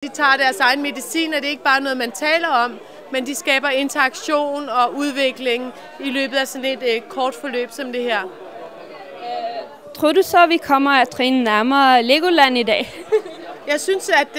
De tager deres egen medicin, og det er ikke bare noget, man taler om, men de skaber interaktion og udvikling i løbet af sådan et kort forløb som det her. Tror du så, vi kommer at træne nærmere Legoland i dag? Jeg synes, at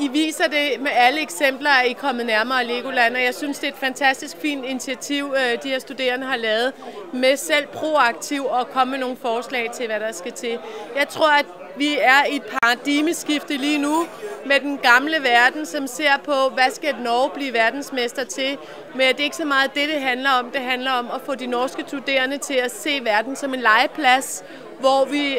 I viser det med alle eksempler, at I er kommet nærmere Legoland, og jeg synes, det er et fantastisk fint initiativ, de her studerende har lavet, med selv proaktiv og komme med nogle forslag til, hvad der skal til. Jeg tror, at vi er i et paradigmeskifte lige nu med den gamle verden, som ser på, hvad skal Norge blive verdensmester til. Men det er ikke så meget det handler om. Det handler om at få de norske studerende til at se verden som en legeplads, hvor vi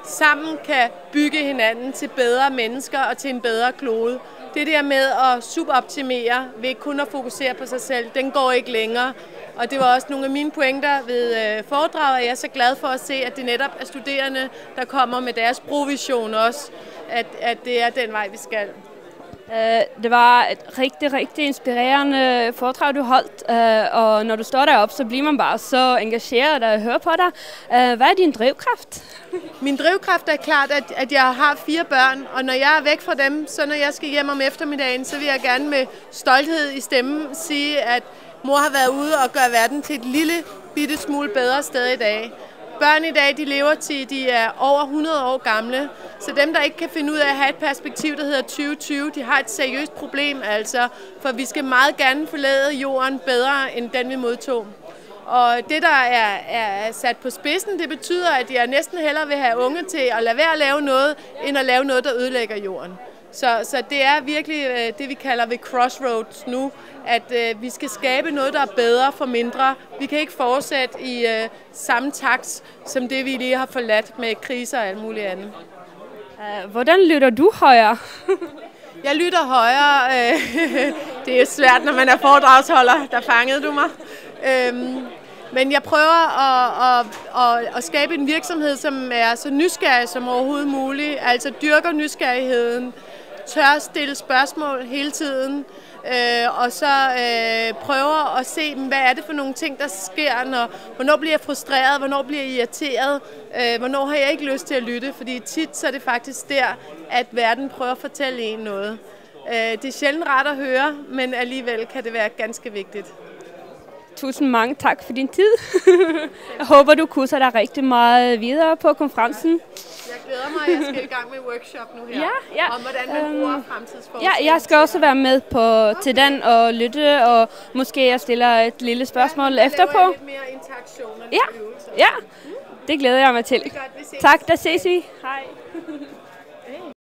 sammen kan bygge hinanden til bedre mennesker og til en bedre klode. Det der med at suboptimere ved kun at fokusere på sig selv, den går ikke længere. Og det var også nogle af mine pointer ved foredraget, og jeg er så glad for at se, at det netop er studerende, der kommer med deres provision også, at det er den vej, vi skal. Det var et rigtig inspirerende foredrag, du holdt, og når du står deroppe, så bliver man bare så engageret og hører på dig. Hvad er din drivkraft? Min drivkraft er klart, at jeg har 4 børn, og når jeg er væk fra dem, så når jeg skal hjem om eftermiddagen, så vil jeg gerne med stolthed i stemmen sige, at mor har været ude og gøre verden til et lille bitte smule bedre sted i dag. Børn i dag, de lever til, de er over 100 år gamle, så dem, der ikke kan finde ud af at have et perspektiv, der hedder 2020, de har et seriøst problem altså, for vi skal meget gerne forlade jorden bedre, end den vi modtog. Og det, der er sat på spidsen, det betyder, at jeg næsten hellere vil have unge til at lade være at lave noget, end at lave noget, der ødelægger jorden. Så det er virkelig det, vi kalder ved crossroads nu, at vi skal skabe noget, der er bedre for mindre. Vi kan ikke fortsætte i samme takt, som det, vi lige har forladt med kriser og alt muligt andet. Hvordan lytter du højere? Jeg lytter højere. Det er svært, når man er foredragsholder. Der fangede du mig. Men jeg prøver at skabe en virksomhed, som er så nysgerrig som overhovedet muligt. Altså dyrker nysgerrigheden, tør stille spørgsmål hele tiden, og så prøver at se, hvad er det for nogle ting, der sker, hvornår bliver jeg frustreret, hvornår bliver jeg irriteret, hvornår har jeg ikke lyst til at lytte, fordi tit så er det faktisk der, at verden prøver at fortælle en noget. Det er sjældent rart at høre, men alligevel kan det være ganske vigtigt. Tusind mange tak for din tid. Jeg håber, du kurser dig rigtig meget videre på konferencen. Jeg glæder mig, jeg skal i gang med workshop nu her, om hvordan man bruger fremtidsforskning. Ja, jeg skal også være med til den og lytte, og måske jeg stiller et lille spørgsmål efterpå. Lidt mere interaktion og ja, det glæder jeg mig til. Tak, der ses vi. Hej.